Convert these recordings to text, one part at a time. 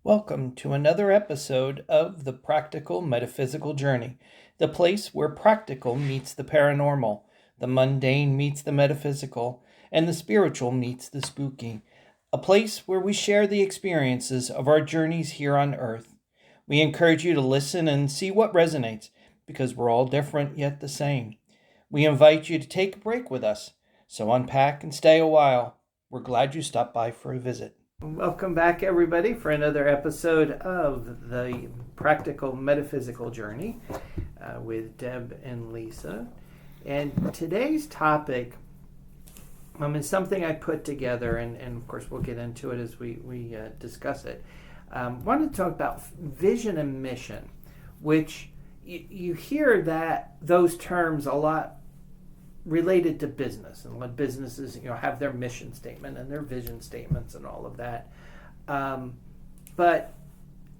Welcome to another episode of The Practical Metaphysical Journey, the place where practical meets the paranormal, the mundane meets the metaphysical, and the spiritual meets the spooky. A place where we share the experiences of our journeys here on Earth. We encourage you to listen and see what resonates, because we're all different yet the same. We invite you to take a break with us, so unpack and stay a while. We're glad you stopped by for a visit. Welcome back, everybody, for another episode of the Practical Metaphysical Journey with Deb and Lisa. And today's topic is something I put together, and of course we'll get into it as we discuss it. I wanted to talk about vision and mission, which you hear those terms a lot related to business, and when businesses have their mission statement and their vision statements and all of that, but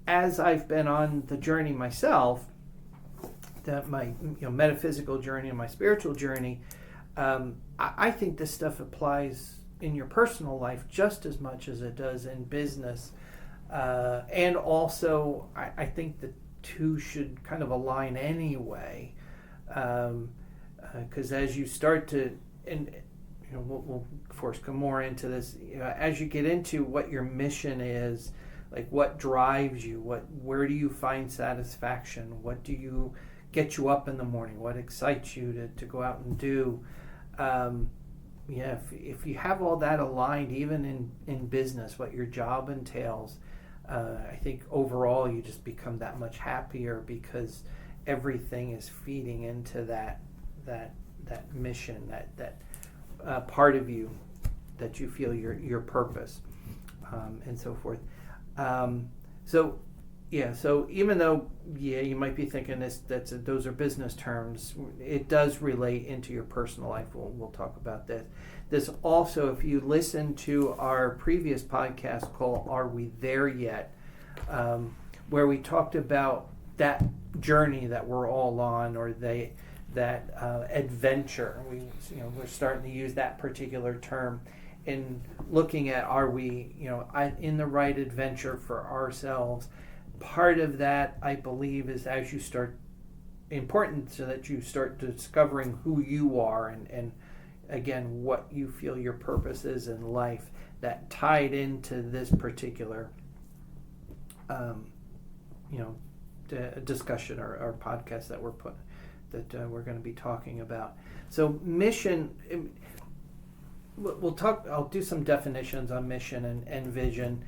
as I've been on the journey myself, my metaphysical journey and my spiritual journey, I think this stuff applies in your personal life just as much as it does in business, and also I think the two should kind of align anyway. Because as you start to, and we'll of course come more into this, as you get into what your mission is, like what drives you, where do you find satisfaction, what do you get you up in the morning, what excites you to go out and do, if you have all that aligned, even in business, what your job entails, I think overall you just become that much happier, because everything is feeding into that mission, that part of you that you feel your purpose, and so forth. So even though you might be thinking those are business terms, it does relate into your personal life. We'll talk about this. This also, if you listen to our previous podcast called "Are We There Yet?", where we talked about that journey that we're all on, or that adventure. We're starting to use that particular term in looking at, are we in the right adventure for ourselves. Part of that, I believe, is as you start, important so that you start discovering who you are, and again what you feel your purpose is in life, that tied into this particular discussion or podcast that we're going to be talking about. So mission, we'll talk. I'll do some definitions on mission and vision.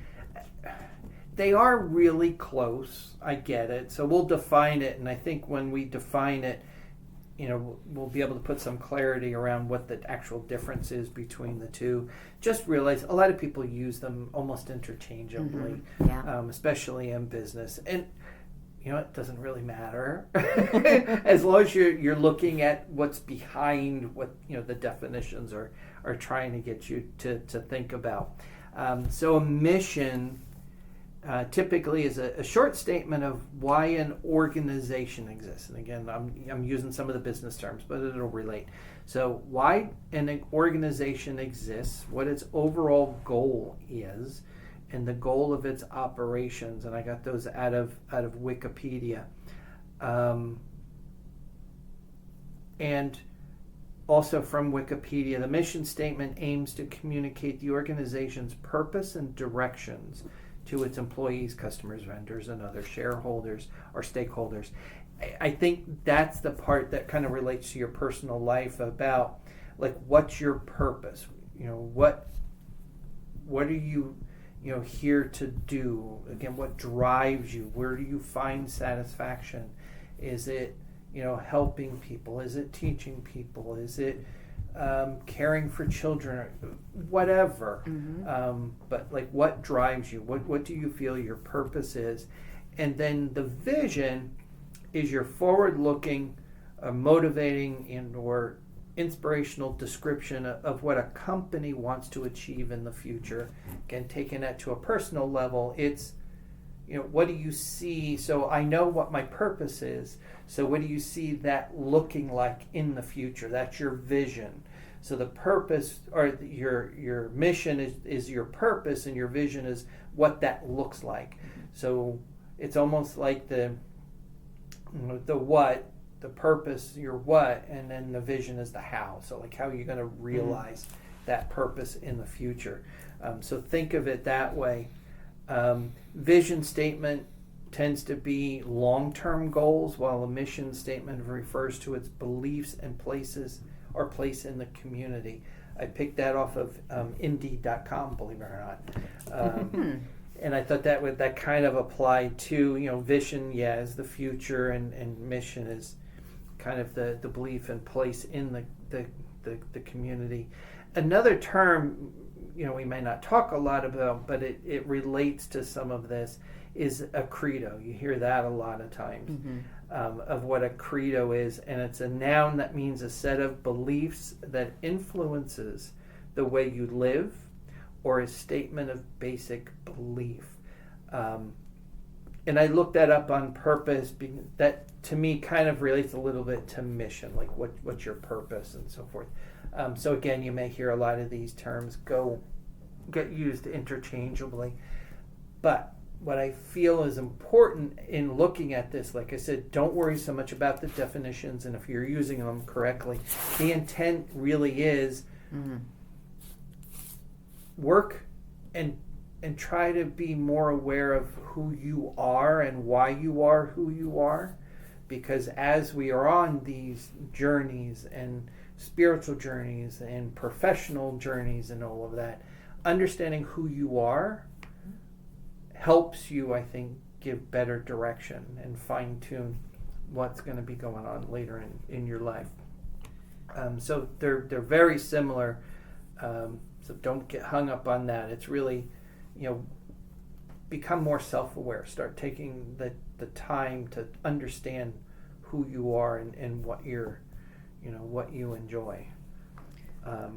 They are really close. I get it. So we'll define it, and I think when we define it, we'll be able to put some clarity around what the actual difference is between the two. Just realize a lot of people use them almost interchangeably, especially in business. And it doesn't really matter as long as you're looking at what's behind what the definitions are trying to get you to think about. So a mission typically is a short statement of why an organization exists. And again, I'm using some of the business terms, but it'll relate. So why an organization exists, what its overall goal is, and the goal of its operations, and I got those out of Wikipedia, and also from Wikipedia, the mission statement aims to communicate the organization's purpose and directions to its employees, customers, vendors, and other shareholders or stakeholders. I think that's the part that kind of relates to your personal life, about like, what's your purpose? What are you here to do? Again, what drives you? Where do you find satisfaction? Is it, helping people? Is it teaching people? Is it caring for children? Whatever. Mm-hmm. But like, what drives you? What do you feel your purpose is? And then the vision is your forward-looking, motivating, and/or inspirational description of what a company wants to achieve in the future. Again, taking that to a personal level, it's, what do you see? So I know what my purpose is. So what do you see that looking like in the future? That's your vision. So the purpose, or your mission is your purpose, and your vision is what that looks like. So it's almost like the what, the purpose, your what, and then the vision is the how. So like how you're going to realize that purpose in the future. So think of it that way. Vision statement tends to be long-term goals, while a mission statement refers to its beliefs and place in the community. I picked that off of Indeed.com, believe it or not. And I thought that kind of applied to, vision, is the future, and mission is kind of the belief and place in the community. Another term, we may not talk a lot about, but it relates to some of this, is a credo. You hear that a lot of times, of what a credo is, and it's a noun that means a set of beliefs that influences the way you live, or a statement of basic belief. And I looked that up on purpose. That to me kind of relates a little bit to mission, like what's your purpose and so forth. So again, you may hear a lot of these terms get used interchangeably. But what I feel is important in looking at this, like I said, don't worry so much about the definitions, and if you're using them correctly, the intent really is work and try to be more aware of who you are and why you are who you are. Because as we are on these journeys, and spiritual journeys and professional journeys and all of that, understanding who you are helps you, I think, give better direction and fine-tune what's going to be going on later in your life. So they're very similar. So don't get hung up on that. It's really, become more self-aware. Start taking the time to understand who you are and what you're, what you enjoy. I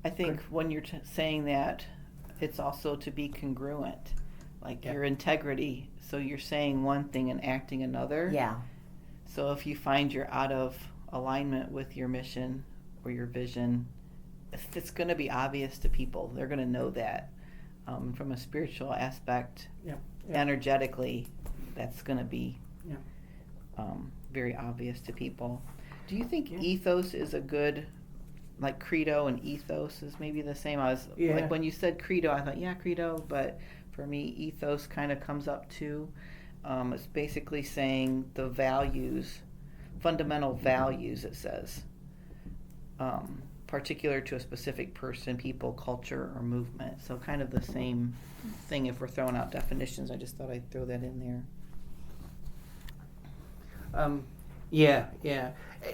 think when you're saying that, it's also to be congruent, like your integrity. So you're saying one thing and acting another. Yeah. So if you find you're out of alignment with your mission or your vision, it's going to be obvious to people. They're going to know that. From a spiritual aspect, energetically, that's going to be very obvious to people. Do you think ethos is a good, like credo and ethos is maybe the same? Like when you said credo, I thought, credo, but for me, ethos kind of comes up too. It's basically saying the values, fundamental values, it says, particular to a specific person, people, culture, or movement. So kind of the same thing if we're throwing out definitions. I just thought I'd throw that in there.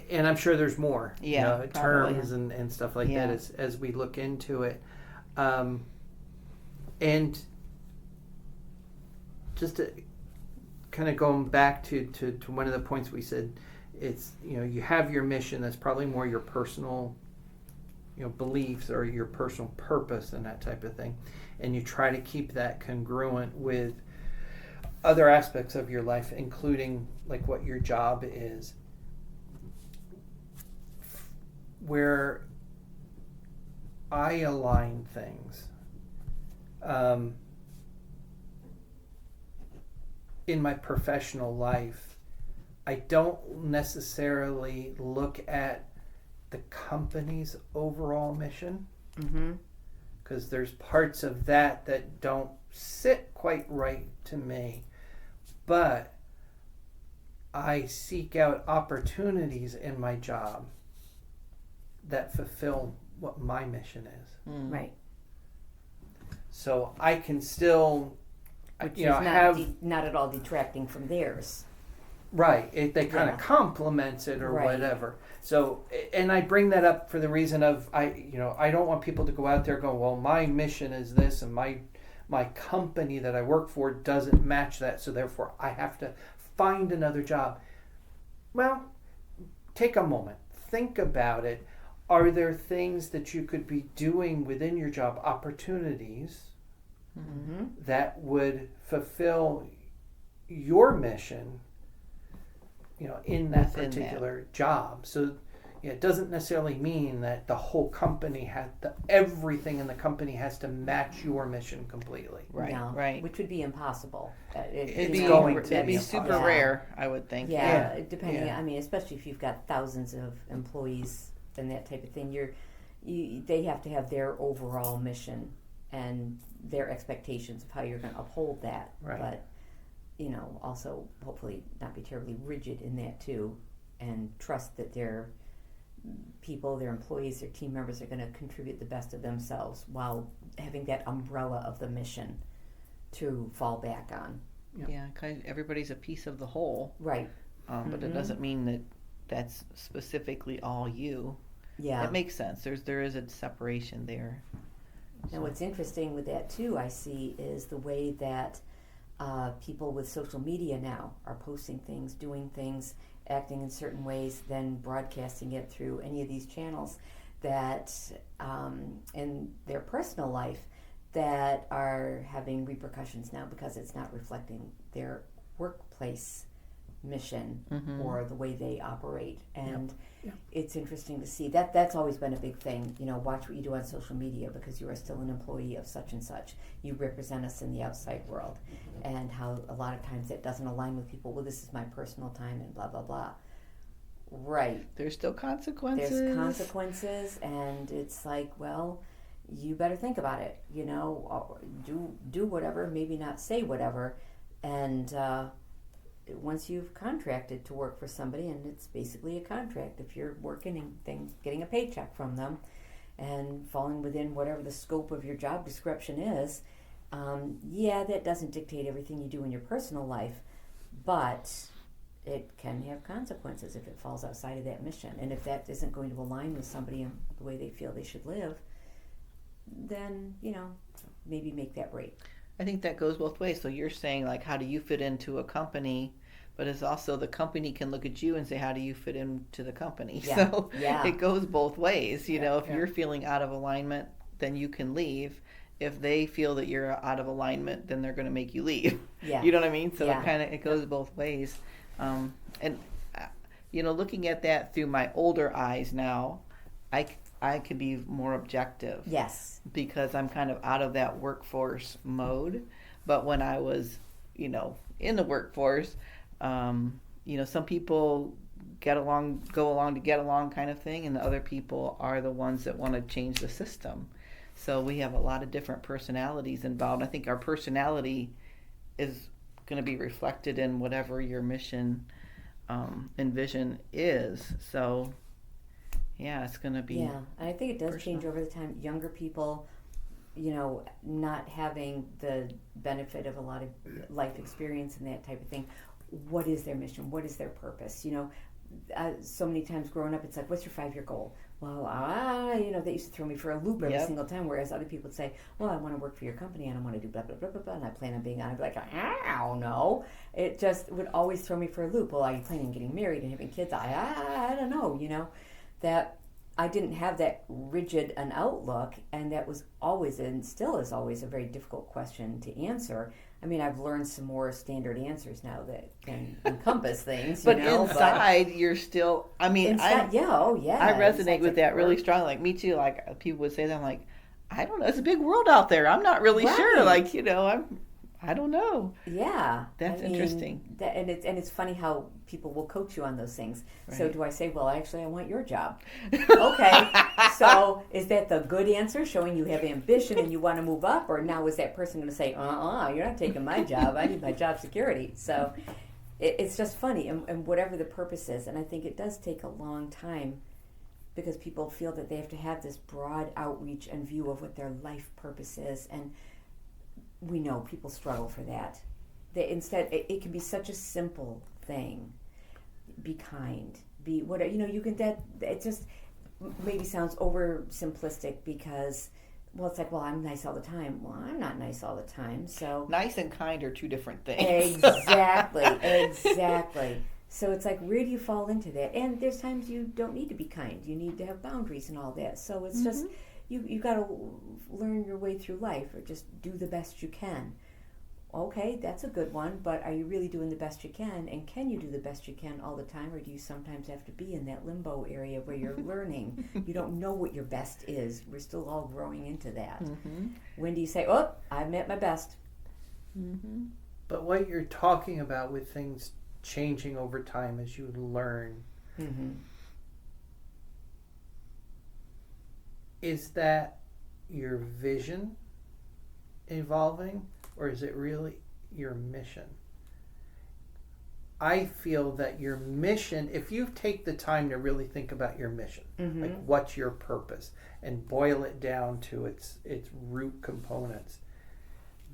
And I'm sure there's more terms probably. and stuff like that as we look into it. And just to kind of going back to one of the points we said, it's, you have your mission, that's probably more your personal beliefs or your personal purpose and that type of thing, and you try to keep that congruent with other aspects of your life, including like what your job is. Where I align things in my professional life, I don't necessarily look at the company's overall mission, because there's parts of that don't sit quite right to me, but I seek out opportunities in my job that fulfill what my mission is. Right. So I can still, Which is not at all detracting from theirs. Right. They kind of complements it or whatever. So, and I bring that up for the reason of, I don't want people to go out there going, well, my mission is this and my company that I work for doesn't match that, so therefore I have to find another job. Well, take a moment. Think about it. Are there things that you could be doing within your job, opportunities that would fulfill your mission, in that particular job? So, It doesn't necessarily mean that the whole company everything in the company has to match your mission completely. Right, No, right. which would be impossible. It'd It'd be be super impossible. rare, I would think. Yeah, depending. Yeah. I mean, especially if you've got thousands of employees and that type of thing, they have to have their overall mission and their expectations of how you're going to uphold that. Right. But also hopefully not be terribly rigid in that too, and trust that their people, their employees, their team members are going to contribute the best of themselves while having that umbrella of the mission to fall back on. Yeah, everybody's a piece of the whole. Right. But it doesn't mean that that's specifically all you. Yeah. It makes sense. There is a separation there. And what's interesting with that too, I see, is the way that people with social media now are posting things, doing things, acting in certain ways, then broadcasting it through any of these channels that in their personal life that are having repercussions now because it's not reflecting their workplace mission or the way they operate. And it's interesting to see that. That's always been a big thing. Watch what you do on social media because you are still an employee of such and such. You represent us in the outside world, and how a lot of times that doesn't align with people. Well, this is my personal time and blah blah blah. Right. There's still consequences. There's consequences, and it's like, well, you better think about it. Do whatever, maybe not say whatever, and once you've contracted to work for somebody, and it's basically a contract, if you're working and getting a paycheck from them and falling within whatever the scope of your job description is, that doesn't dictate everything you do in your personal life, but it can have consequences if it falls outside of that mission. And if that isn't going to align with somebody and the way they feel they should live, then, maybe make that break. I think that goes both ways. So you're saying, like, how do you fit into a company? But it's also the company can look at you and say, how do you fit into the company? Yeah. So it goes both ways. If you're feeling out of alignment, then you can leave. If they feel that you're out of alignment, then they're going to make you leave. Yeah. You know what I mean? So it goes both ways. Looking at that through my older eyes now, I could be more objective. Yes. Because I'm kind of out of that workforce mode. But when I was, in the workforce, some people go along to get along kind of thing, and the other people are the ones that want to change the system. So we have a lot of different personalities involved. I think our personality is going to be reflected in whatever your mission and vision is. So it's going to be and I think it does change over the time. Younger people, not having the benefit of a lot of life experience and that type of thing. What is their mission? What is their purpose? So many times growing up, it's like, what's your 5-year goal? Well, they used to throw me for a loop every single time, whereas other people would say, well, I want to work for your company and I want to do blah, blah, blah, blah, blah, and I plan on being on. I'd be like, I don't know. It just would always throw me for a loop. Well, are you planning on getting married and having kids? I don't know, that I didn't have that rigid an outlook, and that was always and still is always a very difficult question to answer. I mean, I've learned some more standard answers now that can encompass things. But inside, you're still. I mean, inside, I resonate with that really strongly. Like me too. Like people would say that, I'm like, I don't know. It's a big world out there. I'm not really sure. Like I don't know. Yeah, that's interesting. And it's funny how people will coach you on those things. Right. So do I say, well, actually, I want your job? Okay. So is that the good answer, showing you have ambition and you want to move up, or now is that person going to say, you're not taking my job. I need my job security. So it's just funny, and whatever the purpose is, and I think it does take a long time because people feel that they have to have this broad outreach and view of what their life purpose is, and we know people struggle for that. Instead, it can be such a simple thing. Be kind. Be whatever, you can, it just maybe sounds oversimplistic because, well, it's like, well, I'm nice all the time. Well, I'm not nice all the time, so. Nice and kind are two different things. Exactly. So it's like, where do you fall into that? And there's times you don't need to be kind. You need to have boundaries and all that. So it's just, you got to learn your way through life, or just do the best you can. Okay, that's a good one, but are you really doing the best you can? And can you do the best you can all the time, or do you sometimes have to be in that limbo area where you're learning? You don't know what your best is. We're still all growing into that. Mm-hmm. When do you say, oh, I'm at my best? Mm-hmm. But what you're talking about with things changing over time as you learn, Mm-hmm. is that your vision evolving, or is it really your mission? I feel that your mission, if you take the time to really think about your mission, Mm-hmm. like what's your purpose, and boil it down to its root components,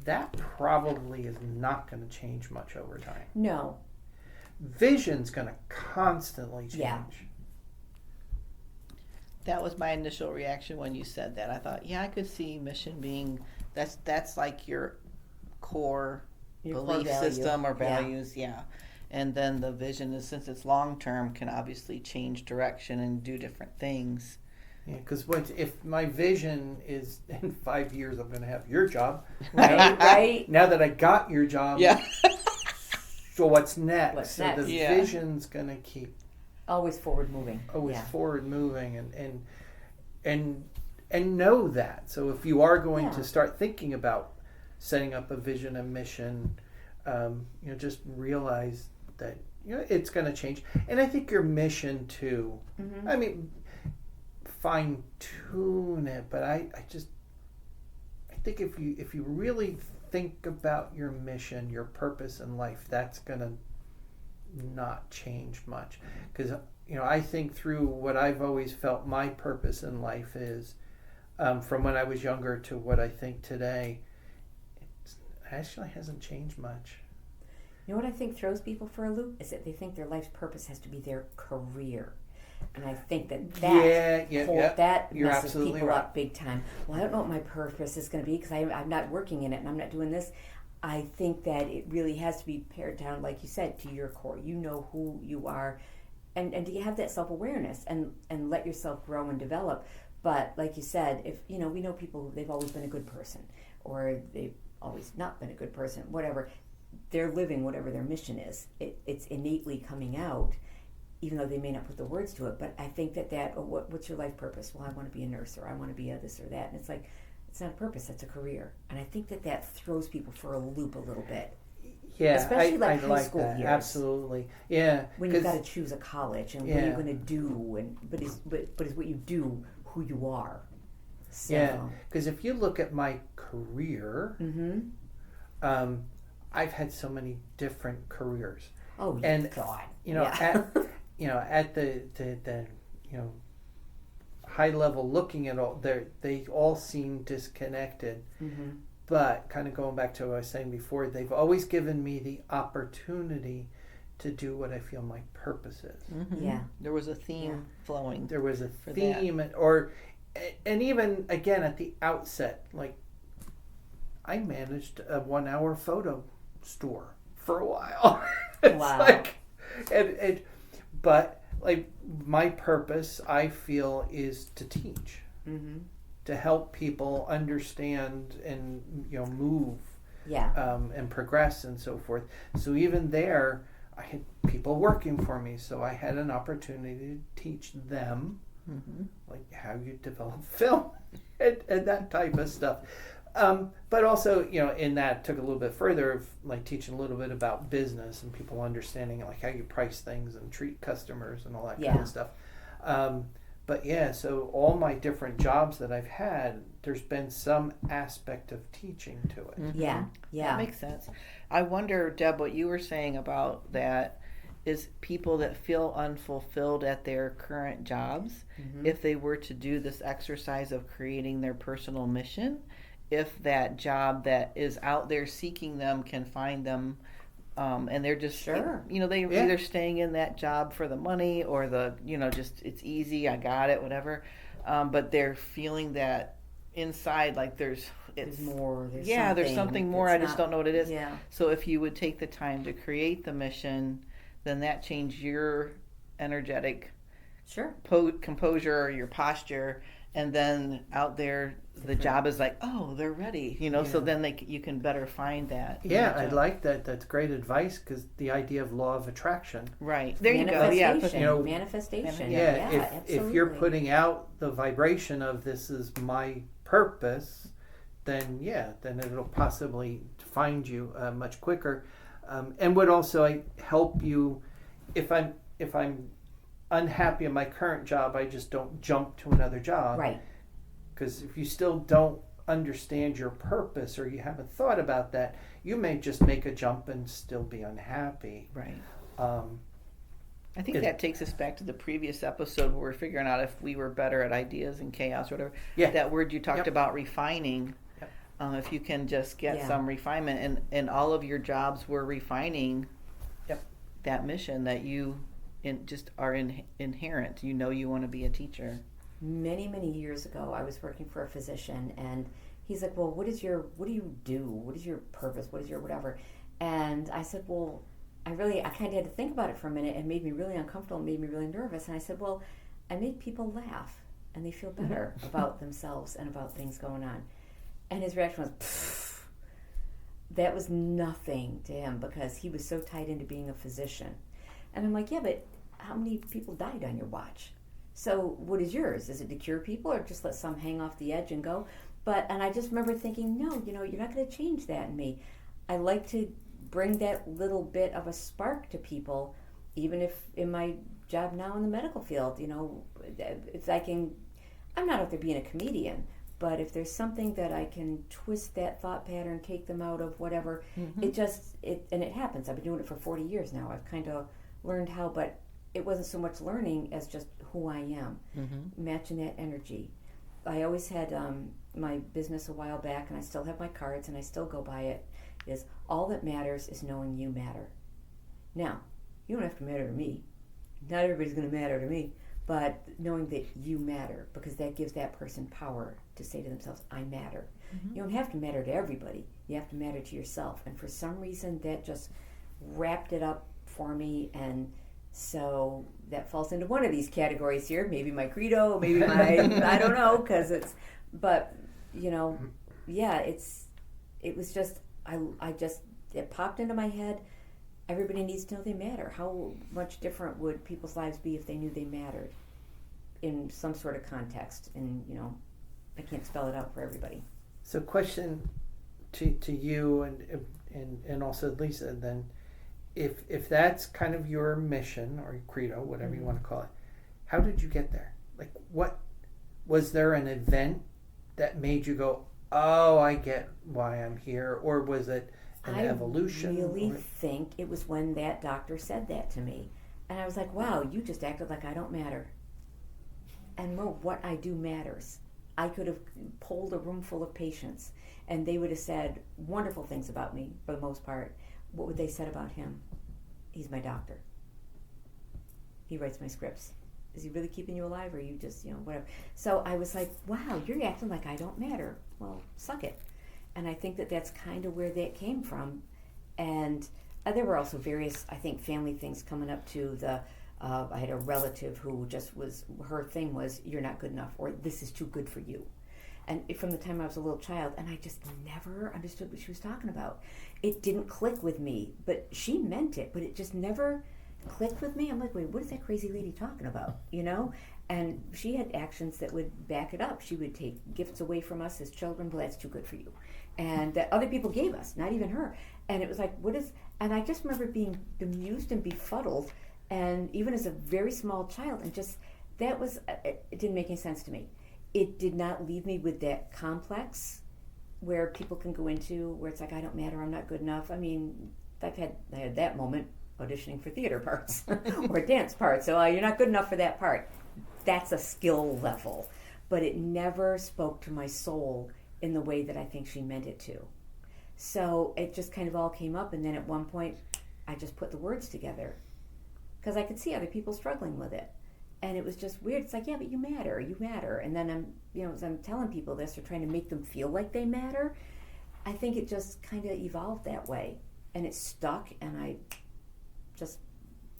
that probably is not going to change much over time. No. Vision's going to constantly change. Yeah. That was my initial reaction when you said that. I thought, yeah, I could see mission being that's like your core Your core belief value. system or Yeah. values, yeah. And then the vision is, since it's long term, can obviously change direction and do different things. Yeah, because if my vision is in 5 years I'm going to have your job, Right, right. now that I got your job, Yeah. so what's next? What's So next? the Yeah. vision's going to keep Always forward moving. always Yeah. forward moving and know that. So if you are going Yeah. to start thinking about setting up a vision and mission, just realize that it's going to change. And I think your mission too. Mm-hmm. I mean, fine tune it, but I think if you really think about your mission, your purpose in life, that's going to not change much. Because I think through what I've always felt my purpose in life is, from when I was younger to what I think today, it actually hasn't changed much. You know what I think throws people for a loop is that they think their life's purpose has to be their career, and I think that Yeah, that you're messes absolutely people right. up big time. Well, I don't know what my purpose is going to be because I'm not working in it and I'm not doing this. I think that it really has to be pared down, like you said, to your core. You know who you are, and do you have that self-awareness and let yourself grow and develop. But like you said, if we know people who they've always been a good person or they've always not been a good person, whatever. They're living whatever their mission is. It's innately coming out, even though they may not put the words to it. But I think what's your life purpose? Well, I want to be a nurse, or I want to be a this or that. And it's like, it's not a purpose, that's a career. And I think that throws people for a loop a little bit. Yeah, Especially like I high like school that. years. Absolutely. Yeah. When you've got to choose a college and what are you Yeah. going to do, but is what you do who you are. So, Yeah, because if you look at my career, Mm-hmm. I've had so many different careers. Oh, And, God. at at the high level, looking at all, they all seem disconnected. Mm-hmm. But kind of going back to what I was saying before, they've always given me the opportunity to do what I feel my purpose is. Mm-hmm. Yeah. There was a theme flowing. There was a For theme, and even again at the outset, like I managed a 1 hour photo store for a while. It's Wow. like, but like my purpose, I feel, is to teach, Mm-hmm. to help people understand and move Yeah. and progress and so forth. So even there, I had people working for me, so I had an opportunity to teach them, Mm-hmm. like how you develop film and that type of stuff. But also, in that took a little bit further of like teaching a little bit about business and people understanding like how you price things and treat customers and all that kind Yeah. of stuff. But yeah, so all my different jobs that I've had, there's been some aspect of teaching to it. Mm-hmm. Yeah. That makes sense. I wonder, Deb, what you were saying about that is people that feel unfulfilled at their current jobs, Mm-hmm. if they were to do this exercise of creating their personal mission, if that job that is out there seeking them can find them, and they're just Sure. they're either staying in that job for the money or the just it's easy, I got it, whatever, but they're feeling that inside like there's more. there's something more. I just don't know what it is. Yeah. So if you would take the time to create the mission, then that changed your energetic Sure. composure or your posture, and then out there the job is like, oh, they're ready, so then you can better find that. Yeah, I like that. That's great advice, because the idea of law of attraction. Right. There you go. Yeah. Manifestation. Yeah, if absolutely. you're putting out the vibration of this is my purpose, then it'll possibly find you much quicker, and would also help you if I'm unhappy in my current job. I just don't jump to another job, Right. Because if you still don't understand your purpose, or you haven't thought about that, you may just make a jump and still be unhappy. Right. I think that takes us back to the previous episode where we're figuring out if we were better at ideas and chaos or whatever. Yeah. That word you talked about, refining. Yep. If you can just get some refinement, and all of your jobs were refining that mission that you just are inherent. You want to be a teacher. Many, many years ago, I was working for a physician, and he's like, well, what do you do? What is your purpose? What is your whatever? And I said, well, I kind of had to think about it for a minute. It made me really uncomfortable, it made me really nervous. And I said, well, I make people laugh, and they feel better about themselves and about things going on. And his reaction was, pfft. That was nothing to him, because he was so tied into being a physician. And I'm like, yeah, but how many people died on your watch? So what is yours? Is it to cure people, or just let some hang off the edge and go? And I just remember thinking, no, you're not going to change that in me. I like to bring that little bit of a spark to people, even if in my job now in the medical field, if I'm not out there being a comedian, but if there's something that I can twist that thought pattern, take them out of whatever, and it happens. I've been doing it for 40 years now. I've kind of learned how, but it wasn't so much learning as just who I am, matching that energy. I always had my business a while back, and I still have my cards, and I still go by it, is all that matters is knowing you matter. Now, you don't have to matter to me. Not everybody's going to matter to me, but knowing that you matter, because that gives that person power to say to themselves, I matter. You don't have to matter to everybody. You have to matter to yourself. And for some reason, that just wrapped it up for me, and so that falls into one of these categories here. Maybe my credo, maybe my, I don't know, because it was just, it popped into my head. Everybody needs to know they matter. How much different would people's lives be if they knew they mattered in some sort of context? And, I can't spell it out for everybody. So question to you and also Lisa, then, if that's kind of your mission or credo, whatever you want to call it, how did you get there? Like, what was there an event that made you go, oh, I get why I'm here, or was it an evolution? I really think it was when that doctor said that to me, and I was like, wow, you just acted like I don't matter. And Mo, what I do matters. I could have polled a room full of patients, and they would have said wonderful things about me for the most part. What would they said about him? He's my doctor. He writes my scripts. Is he really keeping you alive, or are you just, whatever? So I was like, wow, you're acting like I don't matter. Well, suck it. And I think that that's kind of where that came from. And there were also various, I think, family things coming up to I had a relative who her thing was, you're not good enough, or this is too good for you. And from the time I was a little child, and I just never understood what she was talking about. It didn't click with me, but she meant it, but it just never clicked with me. I'm like, wait, what is that crazy lady talking about? And she had actions that would back it up. She would take gifts away from us as children. Well, that's too good for you. And that other people gave us, not even her. And it was like, and I just remember being bemused and befuddled, and even as a very small child, and just, it didn't make any sense to me. It did not leave me with that complex where people can go into, where it's like, I don't matter, I'm not good enough. I mean, I had that moment auditioning for theater parts or dance parts. So you're not good enough for that part. That's a skill level. But it never spoke to my soul in the way that I think she meant it to. So it just kind of all came up, and then at one point, I just put the words together because I could see other people struggling with it. And it was just weird. It's like, yeah, but you matter. And then as I'm telling people this or trying to make them feel like they matter, I think it just kind of evolved that way. And it stuck, and I just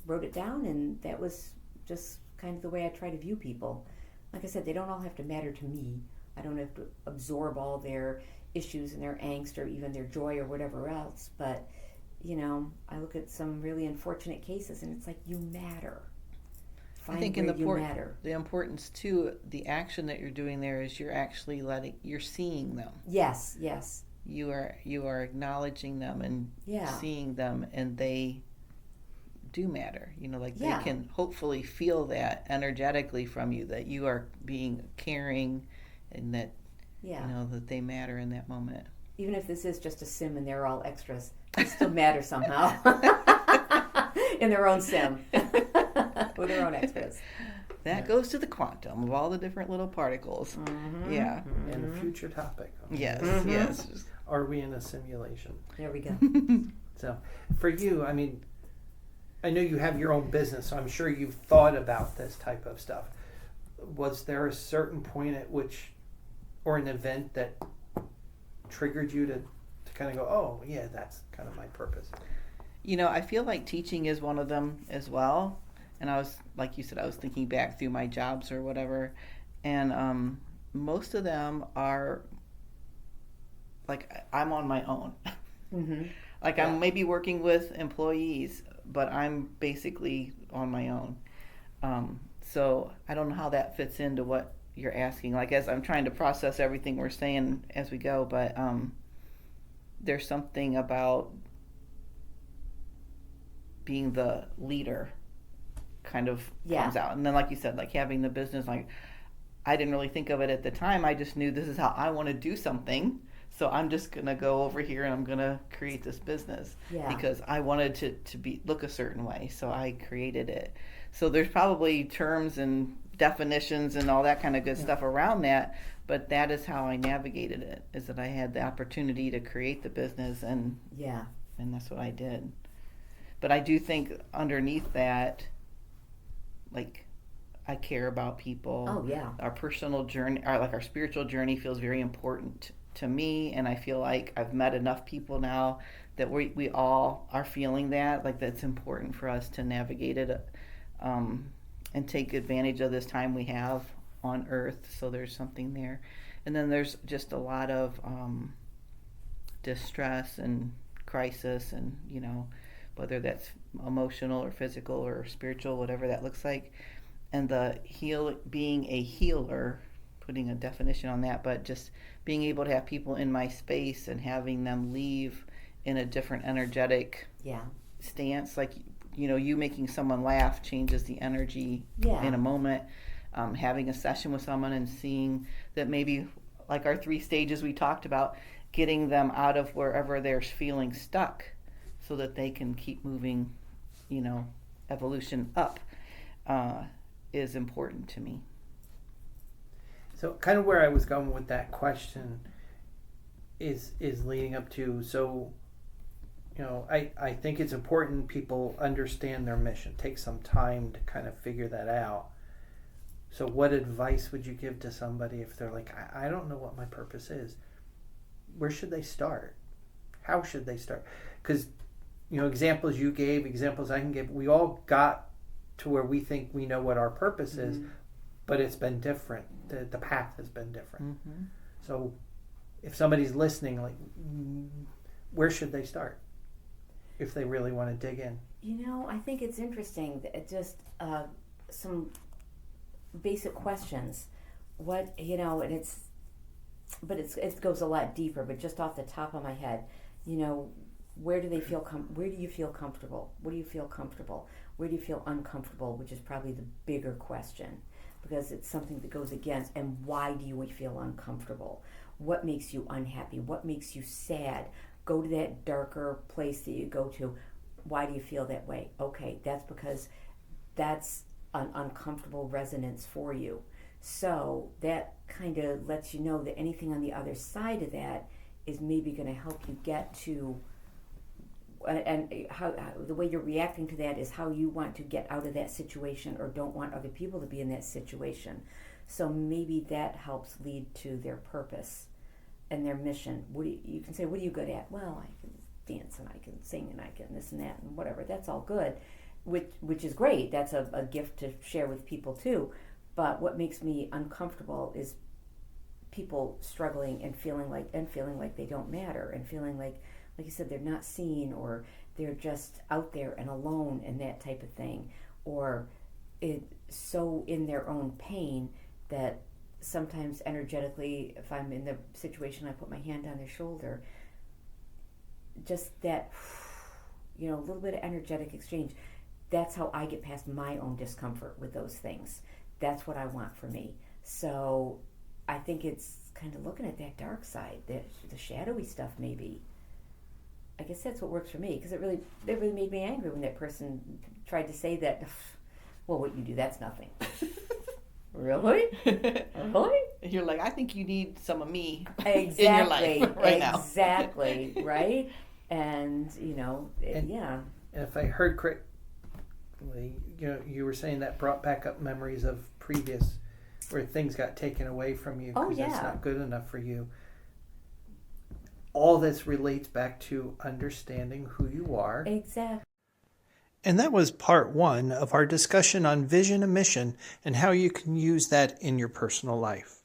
wrote it down, and that was just kind of the way I try to view people. like I said, they don't all have to matter to me. I don't have to absorb all their issues and their angst or even their joy or whatever else. But, I look at some really unfortunate cases and it's like, you matter. I think the importance too, the action that you're doing there is you're actually you're seeing them. Yes. You are acknowledging them and seeing them, and they do matter. They can hopefully feel that energetically from you, that you are being caring, and that that they matter in that moment. Even if this is just a sim and they're all extras, they still matter somehow in their own sim with their own extras. That goes to the quantum of all the different little particles. Mm-hmm. Yeah. And a future topic. Yes, Mm-hmm. yes. Are we in a simulation? There we go. So, for you, I mean, I know you have your own business, so I'm sure you've thought about this type of stuff. Was there a certain point at which, or an event that triggered you to kind of go, oh, yeah, that's kind of my purpose? I feel like teaching is one of them as well. And I was, like you said, I was thinking back through my jobs or whatever. And most of them are, like, I'm on my own. Mm-hmm. Like, I'm maybe working with employees, but I'm basically on my own. So I don't know how that fits into what you're asking. Like, as I'm trying to process everything we're saying as we go, but there's something about being the leader kind of comes out. And then, like you said, like having the business, like, I didn't really think of it at the time. I just knew this is how I want to do something. So I'm just going to go over here and I'm going to create this business because I wanted to look a certain way. So I created it. So there's probably terms and definitions and all that kind of good stuff around that. But that is how I navigated it, is that I had the opportunity to create the business, and that's what I did. But I do think underneath that, like, I care about people. Oh, yeah. Our personal journey, our spiritual journey feels very important to me, and I feel like I've met enough people now that we all are feeling that, like, that's important for us to navigate it and take advantage of this time we have on earth. So there's something there. And then there's just a lot of distress and crisis, and whether that's emotional or physical or spiritual, whatever that looks like. And being a healer, putting a definition on that, but just being able to have people in my space and having them leave in a different energetic stance. Like, you making someone laugh changes the energy in a moment. Having a session with someone and seeing that maybe, like our 3 stages we talked about, getting them out of wherever they're feeling stuck so that they can keep moving, evolution up, is important to me. So kind of where I was going with that question is leading up to, so, I think it's important people understand their mission, take some time to kind of figure that out. So what advice would you give to somebody if they're like, I don't know what my purpose is? Where should they start? How should they start? Because, examples you gave, examples I can give, we all got to where we think we know what our purpose is, but it's been different. The path has been different. Mm-hmm. So if somebody's listening, like, where should they start if they really want to dig in? I think it's interesting that just some basic questions. What, and it goes a lot deeper, but just off the top of my head, where do they feel where do you feel comfortable? What do you feel comfortable? Where do you feel uncomfortable? Which is probably the bigger question, because it's something that goes against. And why do you feel uncomfortable? What makes you unhappy? What makes you sad? Go to that darker place that you go to. Why do you feel that way? Okay, that's because that's an uncomfortable resonance for you. So that kind of lets you know that anything on the other side of that is maybe going to help you get to, and how the way you're reacting to that is how you want to get out of that situation or don't want other people to be in that situation. So maybe that helps lead to their purpose and their mission. You can say, what are you good at? Well, I can dance and I can sing and I can this and that and whatever. That's all good, which is great. That's a gift to share with people too. But what makes me uncomfortable is people struggling and feeling like they don't matter, and feeling like you said, they're not seen, or they're just out there and alone, and that type of thing, or so in their own pain that sometimes energetically, if I'm in the situation, I put my hand on their shoulder, just that, a little bit of energetic exchange. That's how I get past my own discomfort with those things. That's what I want for me. So I think it's kind of looking at that dark side, the shadowy stuff maybe. I guess that's what works for me, because it really made me angry when that person tried to say that, well, what you do, that's nothing. Really? Really? You're like, I think you need some of me Exactly. in your life right now. Exactly, right? And, yeah. And if I heard correctly, you were saying that brought back up memories of previous, where things got taken away from you because it's not good enough for you. All this relates back to understanding who you are. Exactly. And that was part 1 of our discussion on vision and mission and how you can use that in your personal life.